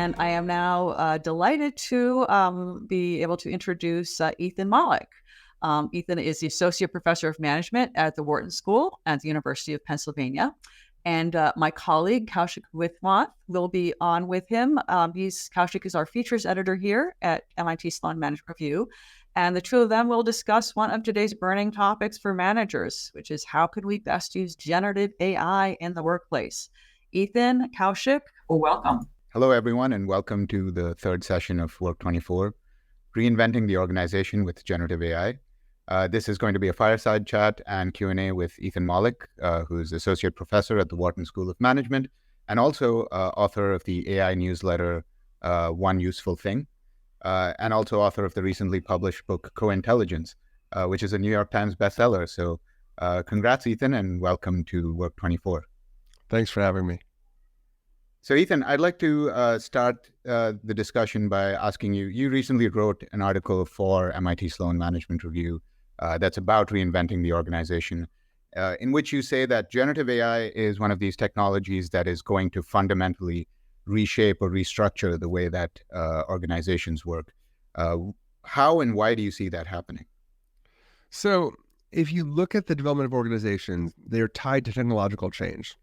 And I am now delighted to be able to introduce Ethan Mollick. Ethan is the Associate Professor of Management at the Wharton School at the University of Pennsylvania. And my colleague, Kaushik Viswanath, will be on with him. Kaushik is our features editor here at MIT Sloan Management Review. And the two of them will discuss one of today's burning topics for managers, which is how could we best use generative AI in the workplace? Ethan, Kaushik, welcome. Hello, everyone, and welcome to the third session of Work 24, Reinventing the Organization with Generative AI. This is going to be a fireside chat and Q&A with Ethan Mollick, who's Associate Professor at the Wharton School of Management and also author of the AI newsletter, One Useful Thing, and also author of the recently published book, Co-Intelligence, which is a New York Times bestseller. So congrats, Ethan, and welcome to Work 24. Thanks for having me. So, Ethan, I'd like to start the discussion by asking you, you recently wrote an article for MIT Sloan Management Review that's about reinventing the organization, in which you say that generative AI is one of these technologies that is going to fundamentally reshape or restructure the way that organizations work. How and why do you see that happening? So, if you look at the development of organizations, they're tied to technological change.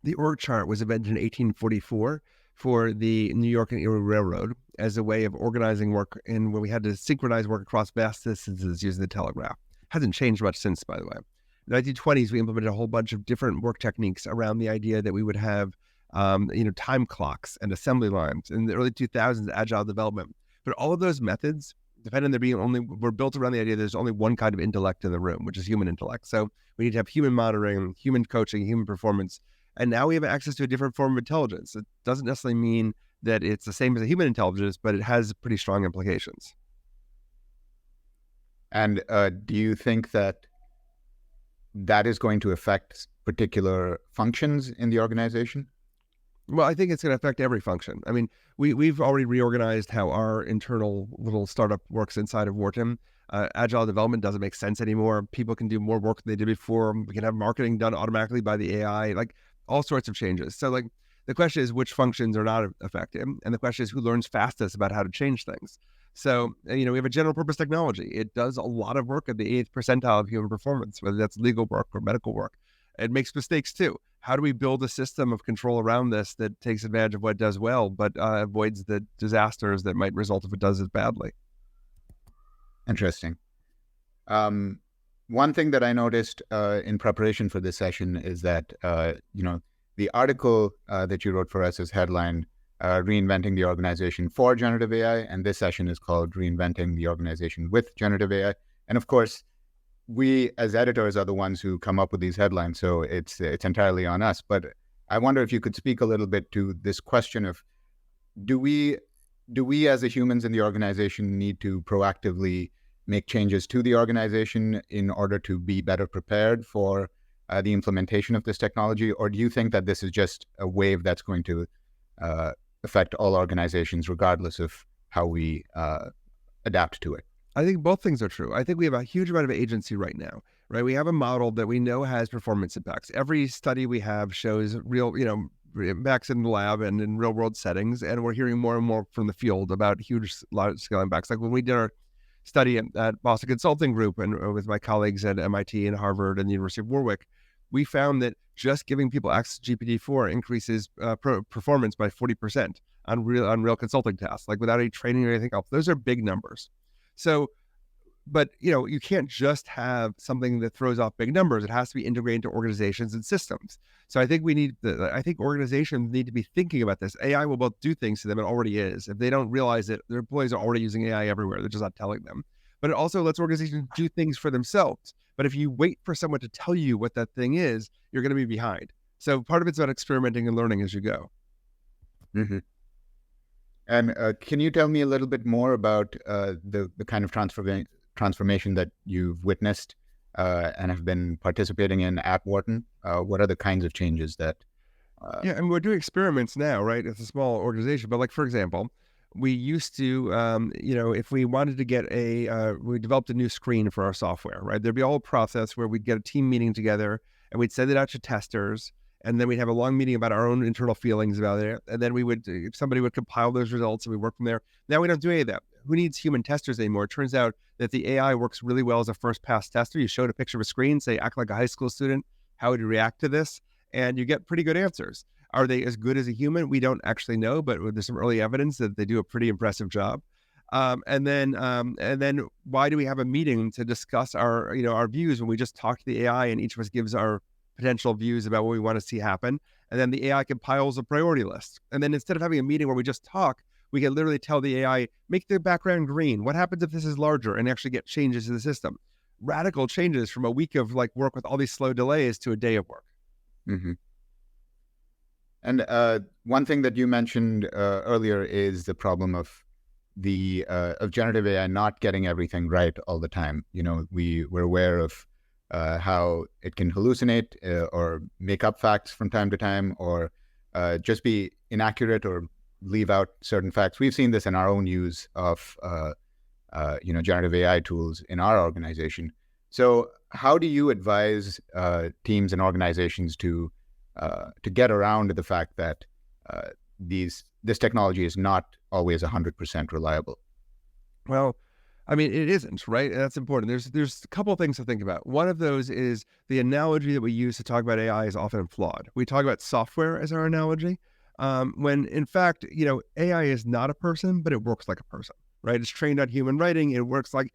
The org chart was invented in 1844 for the New York and Erie Railroad as a way of organizing work in where we had to synchronize work across vast distances using the telegraph. Hasn't changed much since, by the way. In the 1920s, we implemented a whole bunch of different work techniques around the idea that we would have time clocks and assembly lines. In the early 2000s, agile development. But all of those methods depend on were built around the idea that there's only one kind of intellect in the room, which is human intellect. So we need to have human monitoring, human coaching, human performance. And now we have access to a different form of intelligence. It doesn't necessarily mean that it's the same as a human intelligence, but it has pretty strong implications. And do you think that that is going to affect particular functions in the organization? Well, I think it's going to affect every function. I mean, we've already reorganized how our internal little startup works inside of Wharton. Agile development doesn't make sense anymore. People can do more work than they did before. We can have marketing done automatically by the AI. All sorts of changes. So the question is which functions are not affected. And the question is who learns fastest about how to change things. So, we have a general purpose technology. It does a lot of work at the 8th percentile of human performance, whether that's legal work or medical work. It makes mistakes too. How do we build a system of control around this that takes advantage of what it does well, but avoids the disasters that might result if it does it badly? Interesting. One thing that I noticed in preparation for this session is that, the article that you wrote for us is headlined Reinventing the Organization for Generative AI, and this session is called Reinventing the Organization with Generative AI. And of course, we as editors are the ones who come up with these headlines, so it's entirely on us. But I wonder if you could speak a little bit to this question of do we as the humans in the organization need to proactively make changes to the organization in order to be better prepared for the implementation of this technology? Or do you think that this is just a wave that's going to affect all organizations regardless of how we adapt to it? I think both things are true. I think we have a huge amount of agency right now, right? We have a model that we know has performance impacts. Every study we have shows real, impacts in the lab and in real world settings. And we're hearing more and more from the field about huge large scale impacts. Like when we did our study at Boston Consulting Group and with my colleagues at MIT and Harvard and the University of Warwick, we found that just giving people access to GPT-4 increases performance by 40% on real consulting tasks, without any training or anything else. Those are big numbers. So, but you can't just have something that throws off big numbers. It has to be integrated into organizations and systems. So I think I think organizations need to be thinking about this. AI will both do things to them. It already is. If they don't realize it, their employees are already using AI everywhere. They're just not telling them. But it also lets organizations do things for themselves. But if you wait for someone to tell you what that thing is, you're going to be behind. So part of it's about experimenting and learning as you go. Mm-hmm. And can you tell me a little bit more about the kind of transformation that you've witnessed and have been participating in at Wharton? What are the kinds of changes that... and we're doing experiments now, right? It's a small organization, but for example, we used to, if we wanted to get we developed a new screen for our software, right? There'd be a whole process where we'd get a team meeting together and we'd send it out to testers And then we'd have a long meeting about our own internal feelings about it. And then somebody would compile those results and we work from there. Now we don't do any of that. Who needs human testers anymore? It turns out that the AI works really well as a first pass tester. You show it a picture of a screen, say, act like a high school student. How would you react to this? And you get pretty good answers. Are they as good as a human? We don't actually know, but there's some early evidence that they do a pretty impressive job. And then why do we have a meeting to discuss our views when we just talk to the AI and each of us gives our potential views about what we want to see happen? And then the AI compiles a priority list. And then instead of having a meeting where we just talk, we can literally tell the AI, make the background green. What happens if this is larger, and actually get changes to the system? Radical changes from a week of work with all these slow delays to a day of work. Mm-hmm. And one thing that you mentioned earlier is the problem of generative AI not getting everything right all the time. We're aware of how it can hallucinate or make up facts from time to time, or just be inaccurate or leave out certain facts. We've seen this in our own use of generative AI tools in our organization. So how do you advise teams and organizations to get around the fact that this technology is not always 100% reliable? Well, I mean, it isn't, right? And that's important. There's a couple of things to think about. One of those is the analogy that we use to talk about AI is often flawed. We talk about software as our analogy, when in fact, AI is not a person, but it works like a person, right? It's trained on human writing. It works like,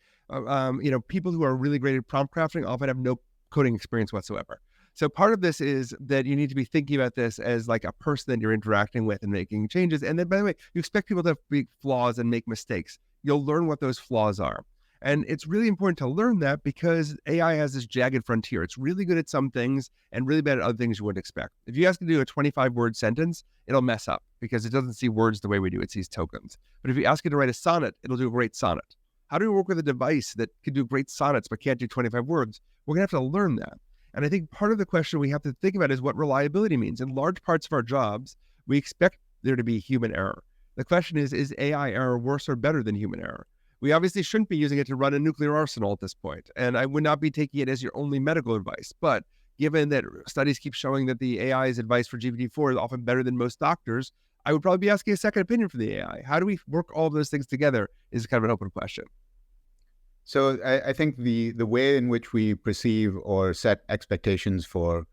people who are really great at prompt crafting often have no coding experience whatsoever. So part of this is that you need to be thinking about this as like a person that you're interacting with and making changes. And then, by the way, you expect people to have big flaws and make mistakes. You'll learn what those flaws are. And it's really important to learn that because AI has this jagged frontier. It's really good at some things and really bad at other things you wouldn't expect. If you ask it to do a 25-word sentence, it'll mess up because it doesn't see words the way we do. It sees tokens. But if you ask it to write a sonnet, it'll do a great sonnet. How do we work with a device that can do great sonnets but can't do 25 words? We're going to have to learn that. And I think part of the question we have to think about is what reliability means. In large parts of our jobs, we expect there to be human error. The question is AI error worse or better than human error? We obviously shouldn't be using it to run a nuclear arsenal at this point, and I would not be taking it as your only medical advice. But given that studies keep showing that the AI's advice for GPT-4 is often better than most doctors, I would probably be asking a second opinion from the AI. How do we work all of those things together is kind of an open question. So I think the way in which we perceive or set expectations for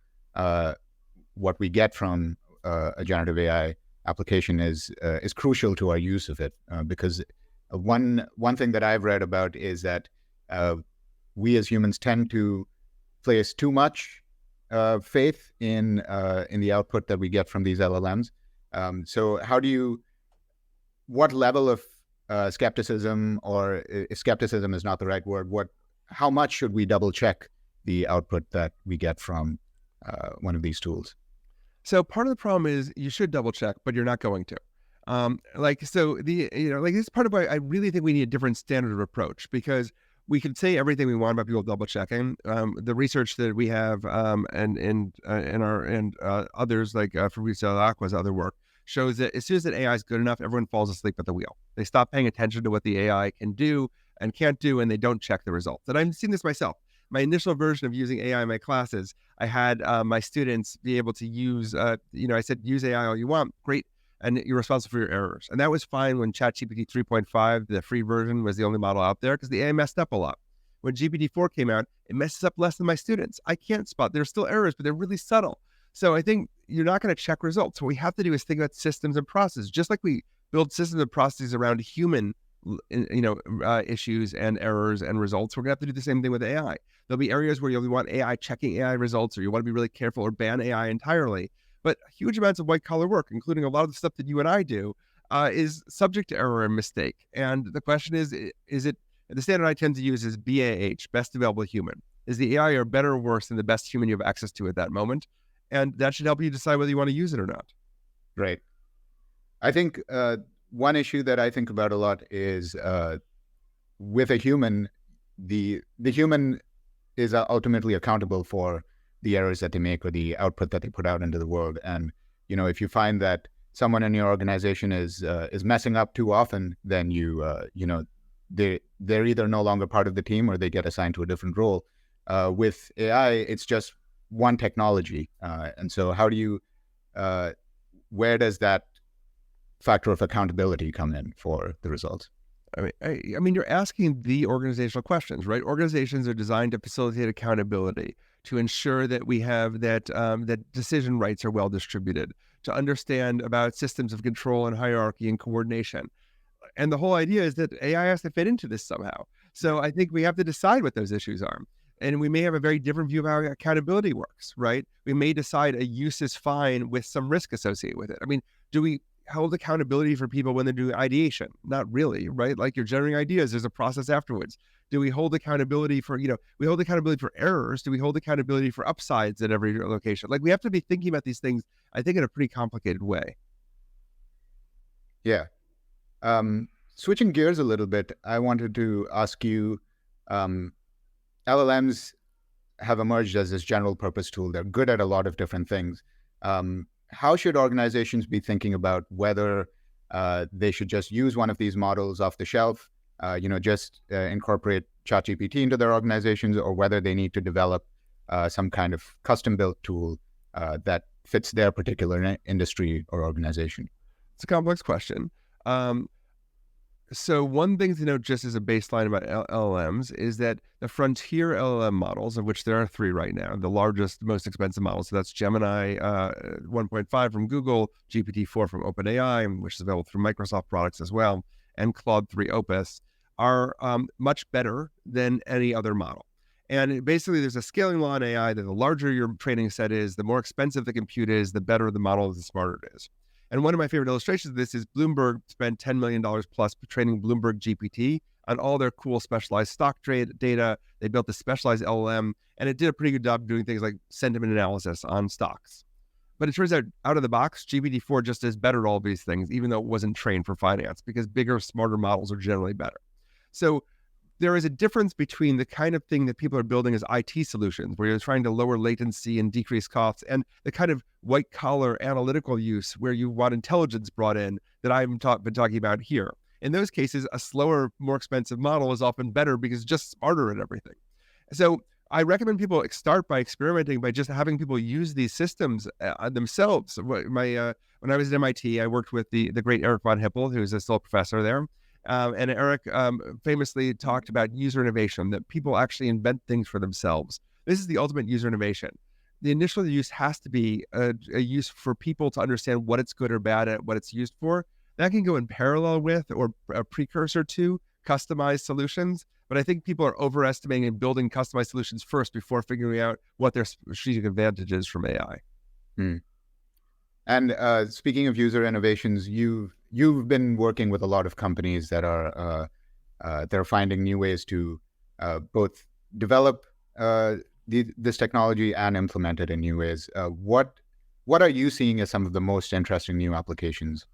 what we get from a generative AI application is crucial to our use of it, because one thing that I've read about is that we as humans tend to place too much faith in the output that we get from these LLMs. So what level of skepticism, or if skepticism is not the right word, how much should we double check the output that we get from one of these tools? So part of the problem is you should double check, but you're not going to. This is part of why I really think we need a different standard of approach, because we can say everything we want about people double checking. The research that we have and others like Fabrizio Acqua's other work shows that as soon as an AI is good enough, everyone falls asleep at the wheel. They stop paying attention to what the AI can do and can't do, and they don't check the results. And I've seen this myself. My initial version of using AI in my classes, I had my students be able to use, I said, use AI all you want, great, and you're responsible for your errors. And that was fine when ChatGPT 3.5, the free version, was the only model out there because the AI messed up a lot. When GPT-4 came out, it messes up less than my students. I can't spot. There's still errors, but they're really subtle. So I think you're not going to check results. What we have to do is think about systems and processes, just like we build systems and processes around human issues and errors and results. We're going to have to do the same thing with AI. There'll be areas where you want AI checking AI results, or you want to be really careful or ban AI entirely. But huge amounts of white collar work, including a lot of the stuff that you and I do, is subject to error and mistake. And the question is it, the standard I tend to use is BAH, best available human. Is the AI better or worse than the best human you have access to at that moment? And that should help you decide whether you want to use it or not. Right. I think one issue that I think about a lot is with a human, the human is ultimately accountable for the errors that they make or the output that they put out into the world. And, if you find that someone in your organization is messing up too often, then they're either no longer part of the team or they get assigned to a different role. With AI, it's just one technology. And so how do you, where does that factor of accountability come in for the results? I mean, you're asking the organizational questions, right? Organizations are designed to facilitate accountability, to ensure that we have that decision rights are well distributed, to understand about systems of control and hierarchy and coordination. And the whole idea is that AI has to fit into this somehow. So I think we have to decide what those issues are. And we may have a very different view of how accountability works, right? We may decide a use is fine with some risk associated with it. I mean, do we hold accountability for people when they're doing ideation? Not really, right? Like you're generating ideas, there's a process afterwards. Do we hold accountability for, we hold accountability for errors? Do we hold accountability for upsides at every location? Like we have to be thinking about these things, I think, in a pretty complicated way. Yeah. Switching gears a little bit, I wanted to ask you, LLMs have emerged as this general purpose tool. They're good at a lot of different things. How should organizations be thinking about whether they should just use one of these models off the shelf, just incorporate ChatGPT into their organizations, or whether they need to develop some kind of custom-built tool that fits their particular industry or organization? It's a complex question. So one thing to note just as a baseline about LLMs is that the frontier LLM models, of which there are 3 right now, the largest, most expensive models, so that's Gemini 1.5 from Google, GPT-4 from OpenAI, which is available through Microsoft products as well, and Claude 3 Opus, are much better than any other model. And basically, there's a scaling law in AI that the larger your training set is, the more expensive the compute is, the better the model, the smarter it is. And one of my favorite illustrations of this is Bloomberg spent $10 million plus training Bloomberg GPT on all their cool specialized stock data. They built a specialized LLM, and it did a pretty good job doing things like sentiment analysis on stocks. But it turns out of the box, GPT-4 just is better at all these things, even though it wasn't trained for finance, because bigger, smarter models are generally better. So there is a difference between the kind of thing that people are building as IT solutions, where you're trying to lower latency and decrease costs, and the kind of white-collar analytical use where you want intelligence brought in that I've been talking about here. In those cases, a slower, more expensive model is often better because it's just smarter at everything. So I recommend people start by experimenting by just having people use these systems themselves. When I was at MIT, I worked with the great Eric von Hippel, who's still a professor there. And Eric famously talked about user innovation, that people actually invent things for themselves. This is the ultimate user innovation. The initial use has to be a use for people to understand what it's good or bad at, what it's used for. That can go in parallel with or a precursor to customized solutions. But I think people are overestimating and building customized solutions first before figuring out what their strategic advantage is from AI. And speaking of user innovations, you've been working with a lot of companies that are they're finding new ways to both develop this technology and implement it in new ways. What are you seeing as some of the most interesting new applications?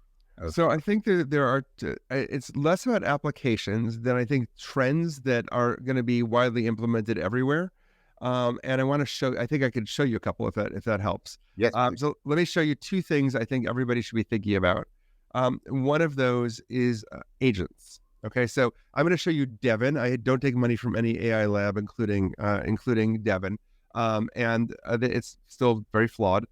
So I think that there are, it's less about applications than I think trends that are going to be widely implemented everywhere. And I think I could show you a couple if that helps. Yes. So let me show you 2 things I think everybody should be thinking about. One of those is agents. Okay, so I'm going to show you Devin. I don't take money from any AI lab, including Devin, and it's still very flawed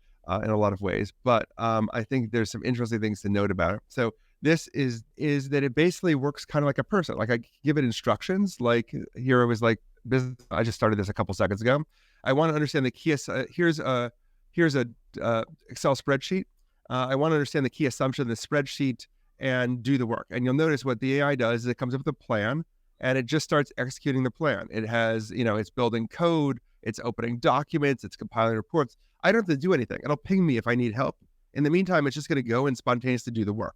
in a lot of ways. But I think there's some interesting things to note about it. So this is that it basically works kind of like a person. Like I give it instructions. Like here it was like business. I just started this a couple seconds ago. I want to understand the key. Here's a Excel spreadsheet. I want to understand the key assumption of the spreadsheet and do the work. And you'll notice what the AI does is it comes up with a plan and it just starts executing the plan. It has, it's building code, it's opening documents, it's compiling reports. I don't have to do anything. It'll ping me if I need help. In the meantime, it's just going to go and spontaneously do the work.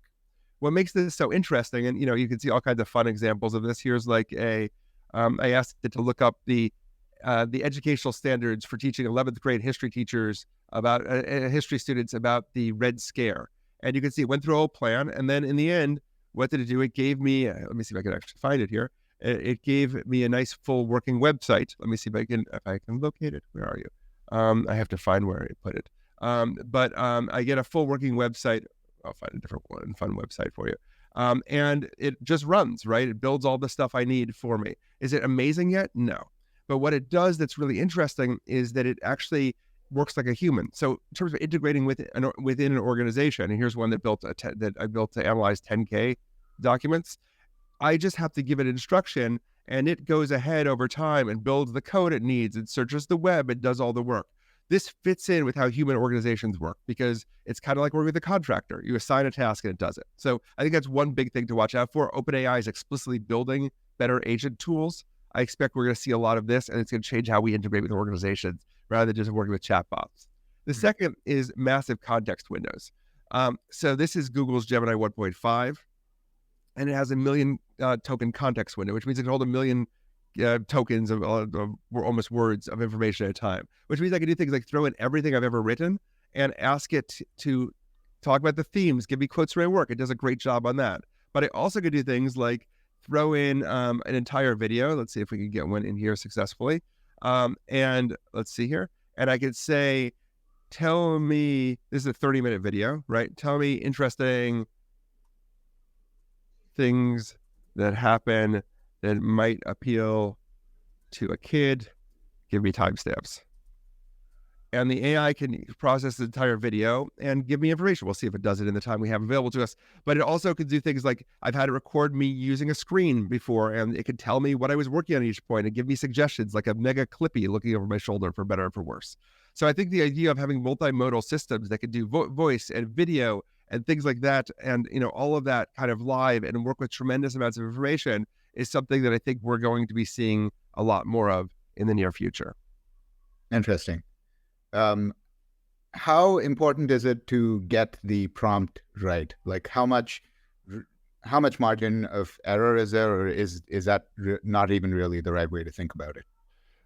What makes this so interesting, and you can see all kinds of fun examples of this. Here's like I asked it to look up the educational standards for teaching 11th grade history teachers about history students about the Red Scare. And you can see it went through a whole plan. And then in the end, what did it do? It gave me, let me see if I can actually find it here. It gave me a nice full working website. Let me see if I can locate it. Where are you? I have to find where I put it. But I get a full working website. I'll find a different one, fun website for you. And it just runs, right? It builds all the stuff I need for me. Is it amazing yet? No. But what it does that's really interesting is that it actually works like a human. So in terms of integrating within an organization, and here's one that that I built to analyze 10K documents. I just have to give it instruction, and it goes ahead over time and builds the code it needs. It searches the web. It does all the work. This fits in with how human organizations work because it's kind of like working with a contractor. You assign a task and it does it. So I think that's one big thing to watch out for. OpenAI is explicitly building better agent tools. I expect we're going to see a lot of this, and it's going to change how we integrate with organizations rather than just working with chatbots. The second is massive context windows. So this is Google's Gemini 1.5, and it has a million token context window, which means it can hold a million tokens of almost words of information at a time, which means I can do things like throw in everything I've ever written and ask it to talk about the themes, give me quotes from my work. It does a great job on that. But I also could do things like throw in an entire video. Let's see if we can get one in here successfully. And let's see here. And I could say, tell me, this is a 30-minute video, right? Tell me interesting things that happen that might appeal to a kid. Give me timestamps. And the AI can process the entire video and give me information. We'll see if it does it in the time we have available to us. But it also can do things like I've had it record me using a screen before, and it could tell me what I was working on at each point and give me suggestions like a mega clippy looking over my shoulder for better or for worse. So I think the idea of having multimodal systems that can do voice and video and things like that, and all of that kind of live and work with tremendous amounts of information is something that I think we're going to be seeing a lot more of in the near future. Interesting. How important is it to get the prompt right? Like how much margin of error is there, or is that not even really the right way to think about it?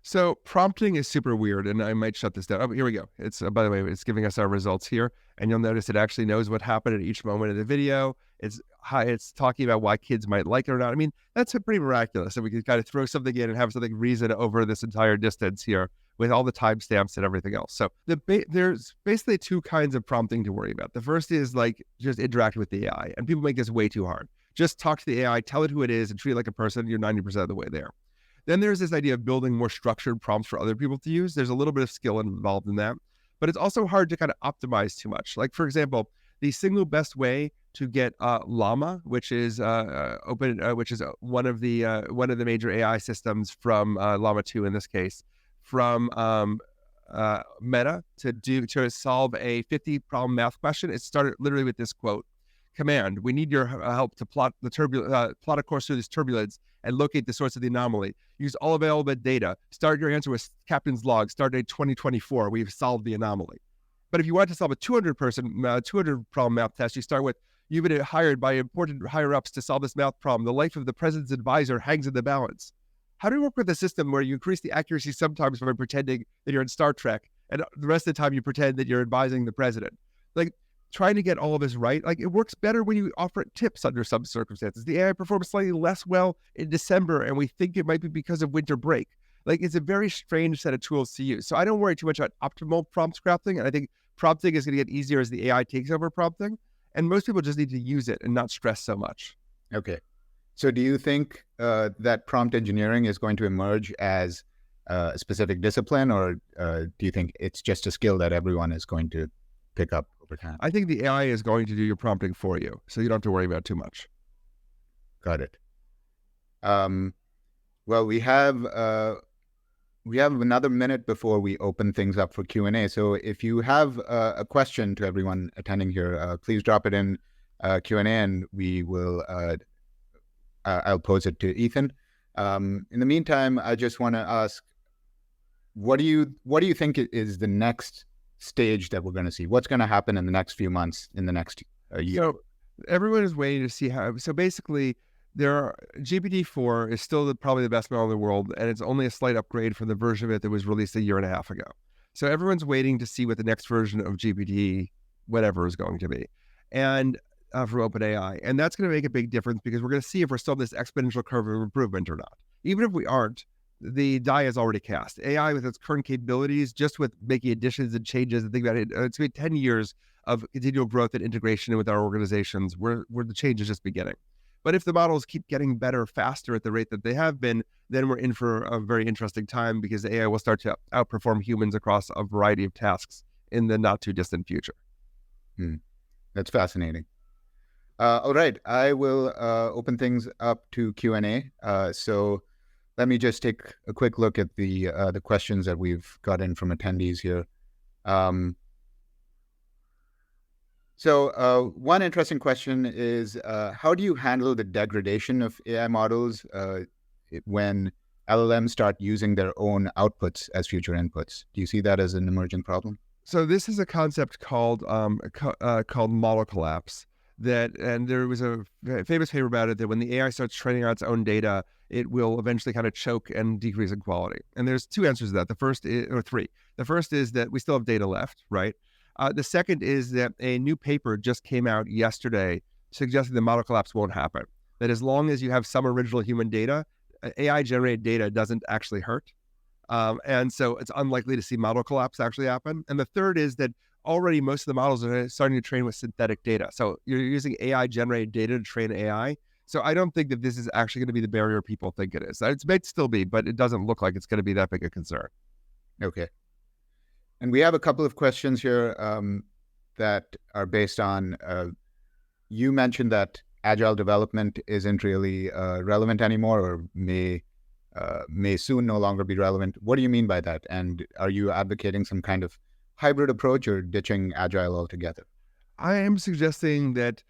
So prompting is super weird, and I might shut this down. Oh, here we go. It's by the way, it's giving us our results here, and you'll notice it actually knows what happened at each moment of the video. It's talking about why kids might like it or not. I mean, that's pretty miraculous. And we can kind of throw something in and have something reason over this entire distance here with all the timestamps and everything else. So there's basically two kinds of prompting to worry about. The first is like just interact with the AI, and people make this way too hard. Just talk to the AI, tell it who it is, and treat it like a person. You're 90% of the way there. Then there's this idea of building more structured prompts for other people to use. There's a little bit of skill involved in that, but it's also hard to kind of optimize too much. Like, for example, the single best way to get Llama, which is which is one of the major AI systems from Llama 2 in this case, from Meta to solve a 50-problem math question. It started literally with this quote: "Command, we need your help to plot a course through this turbulence and locate the source of the anomaly. Use all available data. Start your answer with captain's log. Start date 2024. We've solved the anomaly." But if you want to solve a 200-problem math test, you start with, "You've been hired by important higher-ups to solve this math problem. The life of the president's advisor hangs in the balance." How do you work with a system where you increase the accuracy sometimes by pretending that you're in Star Trek, and the rest of the time you pretend that you're advising the president? Like, trying to get all of this right, like, it works better when you offer it tips under some circumstances. The AI performs slightly less well in December, and we think it might be because of winter break. Like, it's a very strange set of tools to use. So I don't worry too much about optimal prompt crafting, and I think prompting is going to get easier as the AI takes over prompting, and most people just need to use it and not stress so much. Okay. So do you think that prompt engineering is going to emerge as a specific discipline, or do you think it's just a skill that everyone is going to pick up over time? I think the AI is going to do your prompting for you, so you don't have to worry about it too much. Got it. Well, we have another minute before we open things up for Q&A. So if you have a question to everyone attending here, please drop it in Q&A, and we will. I'll pose it to Ethan. In the meantime, I just want to ask, what do you think is the next stage that we're going to see? What's going to happen in the next few months, in the next year? So everyone is waiting to see how. So basically, GPT-4 is still probably the best model in the world, and it's only a slight upgrade from the version of it that was released a year and a half ago. So everyone's waiting to see what the next version of GPT whatever is going to be, and from OpenAI, and that's going to make a big difference because we're going to see if we're still on this exponential curve of improvement or not. Even if we aren't, the die is already cast. AI with its current capabilities, just with making additions and changes and think about it, it's going to be 10 years of continual growth and integration with our organizations where the change is just beginning. But if the models keep getting better faster at the rate that they have been, then we're in for a very interesting time, because the AI will start to outperform humans across a variety of tasks in the not too distant future. That's fascinating. All right, I will open things up to Q&A. So let me just take a quick look at the questions that we've got in from attendees here. So one interesting question is, how do you handle the degradation of AI models when LLMs start using their own outputs as future inputs? Do you see that as an emerging problem? So this is a concept called model collapse. And there was a famous paper about it, that when the AI starts training on its own data, it will eventually kind of choke and decrease in quality. And there's two answers to that. The first is, or three. The first is that we still have data left, right? The second is that a new paper just came out yesterday suggesting the model collapse won't happen. That as long as you have some original human data, AI-generated data doesn't actually hurt. And so it's unlikely to see model collapse actually happen. And the third is that already most of the models are starting to train with synthetic data. So you're using AI-generated data to train AI. So I don't think that this is actually going to be the barrier people think it is. It might still be, but it doesn't look like it's going to be that big a concern. Okay. And we have a couple of questions here that are based on, you mentioned that agile development isn't really relevant anymore, or may soon no longer be relevant. What do you mean by that? And are you advocating some kind of hybrid approach, or ditching agile altogether? I am suggesting that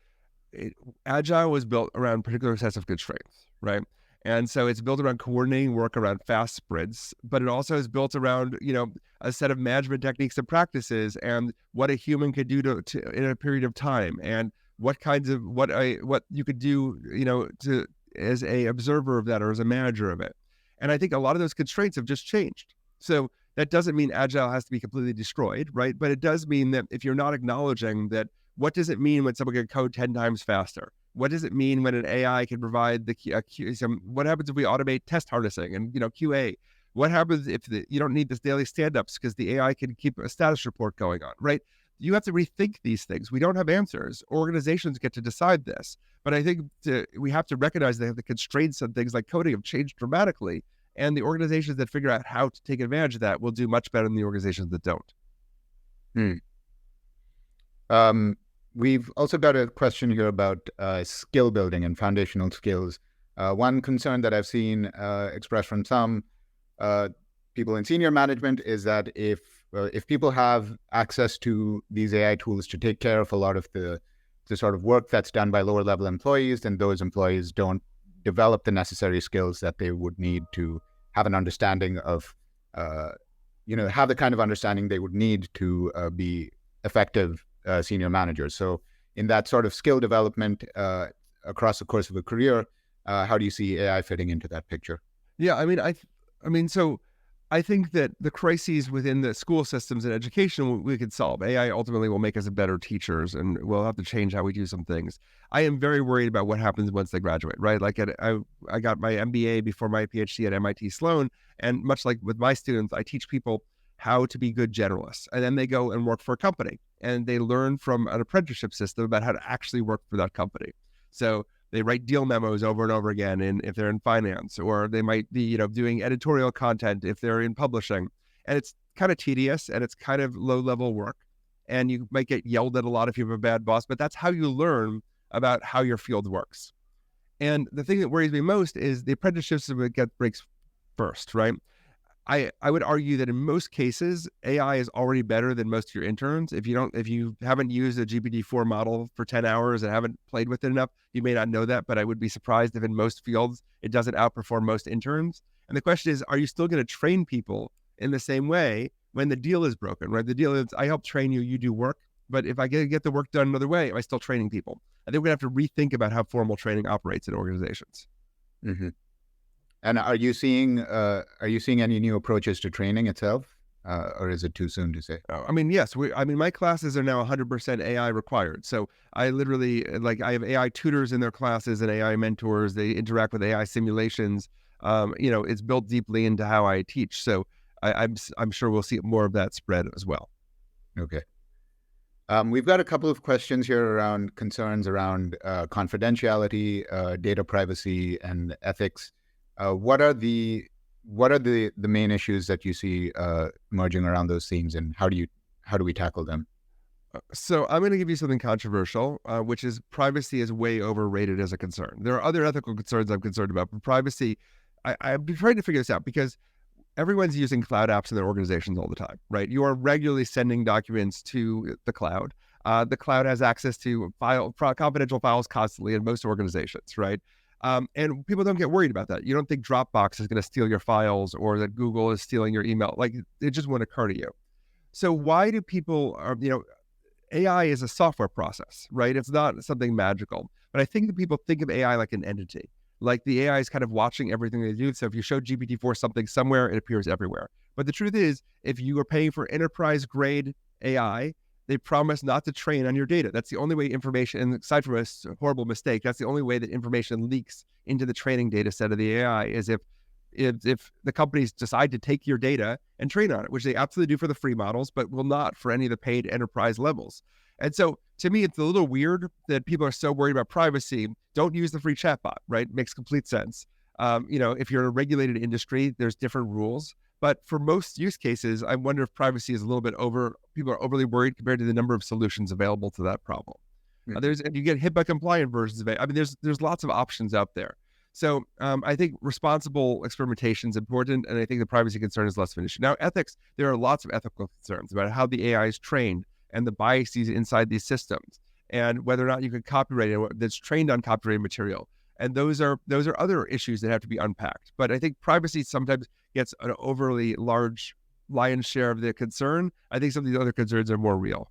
agile was built around particular sets of constraints, right? And so it's built around coordinating work around fast sprints, but it also is built around, a set of management techniques and practices, and what a human could do to in a period of time, and what you could do, to as a observer of that, or as a manager of it. And I think a lot of those constraints have just changed. So that doesn't mean agile has to be completely destroyed, right? But it does mean that if you're not acknowledging that, what does it mean when someone can code 10 times faster? What does it mean when an AI can provide what happens if we automate test harnessing and, QA? What happens if you don't need this daily stand-ups because the AI can keep a status report going on, right? You have to rethink these things. We don't have answers. Organizations get to decide this. But I think we have to recognize that the constraints on things like coding have changed dramatically. And the organizations that figure out how to take advantage of that will do much better than the organizations that don't. We've also got a question here about skill building and foundational skills. One concern that I've seen expressed from some people in senior management is that if people have access to these AI tools to take care of a lot of the sort of work that's done by lower level employees, then those employees don't develop the necessary skills that they would need to have an understanding of, have the kind of understanding they would need to be effective senior managers. So in that sort of skill development across the course of a career, how do you see AI fitting into that picture? Yeah, so I think that the crises within the school systems and education we could solve. AI ultimately will make us better teachers, and we'll have to change how we do some things. I am very worried about what happens once they graduate, right? Like I got my MBA before my PhD at MIT Sloan, and much like with my students, I teach people how to be good generalists. And then they go and work for a company, and they learn from an apprenticeship system about how to actually work for that company. So they write deal memos over and over again if they're in finance, or they might be, doing editorial content if they're in publishing. And it's kind of tedious, and it's kind of low-level work. And you might get yelled at a lot if you have a bad boss, but that's how you learn about how your field works. And the thing that worries me most is the apprenticeship system breaks first, right? I would argue that in most cases, AI is already better than most of your interns. If you haven't used a GPT-4 model for 10 hours and haven't played with it enough, you may not know that, but I would be surprised if in most fields, it doesn't outperform most interns. And the question is, are you still going to train people in the same way when the deal is broken, right? The deal is, I help train you, you do work, but if I get the work done another way, am I still training people? I think we're going to have to rethink about how formal training operates in organizations. Mm-hmm. And are you seeing any new approaches to training itself, or is it too soon to say? Yes. My classes are now 100% AI required. So I literally I have AI tutors in their classes and AI mentors. They interact with AI simulations. It's built deeply into how I teach. So I'm sure we'll see more of that spread as well. Okay. We've got a couple of questions here around concerns around confidentiality, data privacy, and ethics. What are the main issues that you see emerging around those themes, and how do we tackle them? So I'm going to give you something controversial, which is privacy is way overrated as a concern. There are other ethical concerns I'm concerned about, but privacy, I've been trying to figure this out because everyone's using cloud apps in their organizations all the time, right? You are regularly sending documents to the cloud. The cloud has access to confidential files constantly in most organizations, right? And people don't get worried about that. You don't think Dropbox is going to steal your files or that Google is stealing your email. Like, it just won't occur to you. So why do people, AI is a software process, right? It's not something magical. But I think that people think of AI like an entity. Like the AI is kind of watching everything they do. So if you show GPT-4 something somewhere, it appears everywhere. But the truth is, if you are paying for enterprise grade AI, they promise not to train on your data. That's the only way information, and aside from a horrible mistake, that's the only way that information leaks into the training data set of the AI is if the companies decide to take your data and train on it, which they absolutely do for the free models, but will not for any of the paid enterprise levels. And so to me, it's a little weird that people are so worried about privacy. Don't use the free chatbot, right? Makes complete sense. If you're in a regulated industry, there's different rules. But for most use cases, I wonder if privacy is a little bit people are overly worried compared to the number of solutions available to that problem. Yeah. And you get HIPAA compliant versions of it. I mean, there's lots of options out there. So I think responsible experimentation is important, and I think the privacy concern is less of an issue. Now, ethics, there are lots of ethical concerns about how the AI is trained and the biases inside these systems, and whether or not you can copyright it that's trained on copyrighted material. And those are other issues that have to be unpacked. But I think privacy sometimes gets an overly large lion's share of the concern. I think some of these other concerns are more real.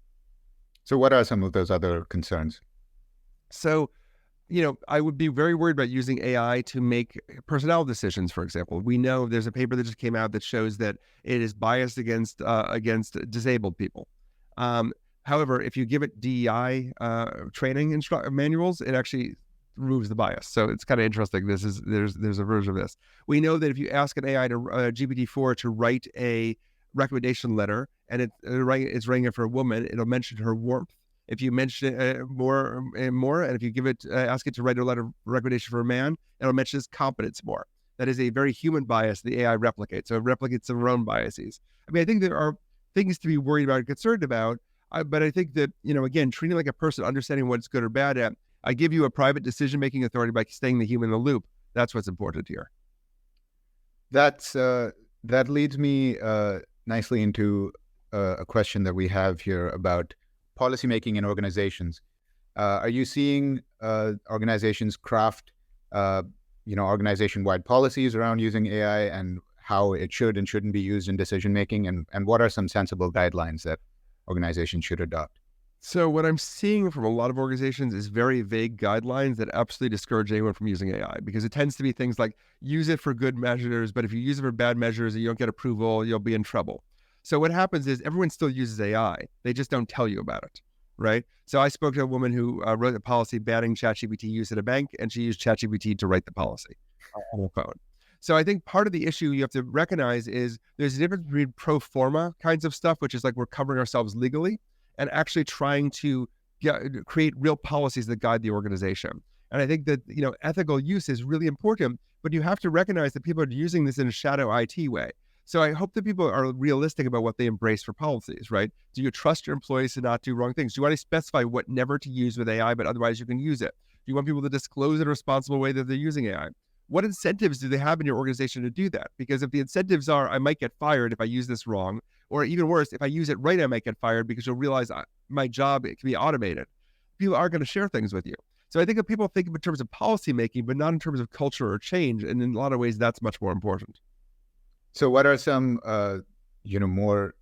So what are some of those other concerns? So, I would be very worried about using AI to make personnel decisions, for example. We know there's a paper that just came out that shows that it is biased against disabled people. However, if you give it DEI training manuals, it actually removes the bias. So it's kind of interesting. There's a version of this. We know that if you ask an AI to GPT-4 to write a recommendation letter and it's writing it for a woman, it'll mention her warmth. If you mention it more, and if you give it, ask it to write a letter of recommendation for a man, it'll mention his competence more. That is a very human bias the AI replicates. So it replicates their own biases. I mean, I think there are things to be worried about and concerned about, but I think that, again, treating like a person, understanding what's good or bad at, I give you a private decision-making authority by staying the human in the loop. That's what's important here. That leads me nicely into a question that we have here about policymaking in organizations. Are you seeing organizations craft, organization-wide policies around using AI and how it should and shouldn't be used in decision-making? And what are some sensible guidelines that organizations should adopt? So what I'm seeing from a lot of organizations is very vague guidelines that absolutely discourage anyone from using AI, because it tends to be things like use it for good measures, but if you use it for bad measures and you don't get approval, you'll be in trouble. So what happens is everyone still uses AI. They just don't tell you about it, right? So I spoke to a woman who wrote a policy banning ChatGPT use at a bank, and she used ChatGPT to write the policy on her phone. So I think part of the issue you have to recognize is there's a difference between pro forma kinds of stuff, which is like we're covering ourselves legally, and actually trying to create real policies that guide the organization. And I think that, ethical use is really important, but you have to recognize that people are using this in a shadow IT way. So I hope that people are realistic about what they embrace for policies, right? Do you trust your employees to not do wrong things? Do you want to specify what never to use with AI, but otherwise you can use it? Do you want people to disclose in a responsible way that they're using AI? What incentives do they have in your organization to do that? Because if the incentives are, I might get fired if I use this wrong, or even worse, if I use it right, I might get fired because you'll realize my job, it can be automated. People are going to share things with you. So I think if people think in terms of policy making, but not in terms of culture or change, and in a lot of ways, that's much more important. So what are some, more,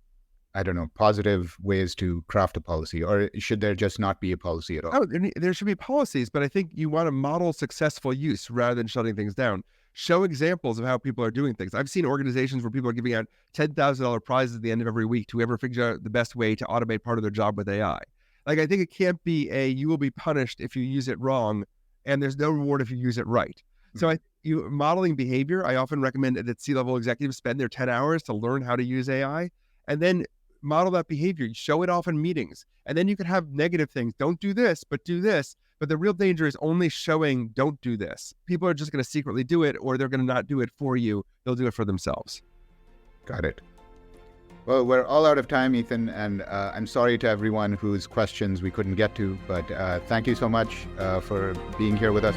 positive ways to craft a policy, or should there just not be a policy at all? Oh, there should be policies, but I think you want to model successful use rather than shutting things down. Show examples of how people are doing things. I've seen organizations where people are giving out $10,000 prizes at the end of every week to whoever figures out the best way to automate part of their job with AI. Like, I think it can't be you will be punished if you use it wrong, and there's no reward if you use it right. So modeling behavior, I often recommend that C-level executives spend their 10 hours to learn how to use AI, and then model that behavior. You show it off in meetings. And then you can have negative things. Don't do this, but do this. But the real danger is only showing don't do this. People are just going to secretly do it, or they're going to not do it for you. They'll do it for themselves. Got it. Well, we're all out of time, Ethan, and I'm sorry to everyone whose questions we couldn't get to, but thank you so much for being here with us.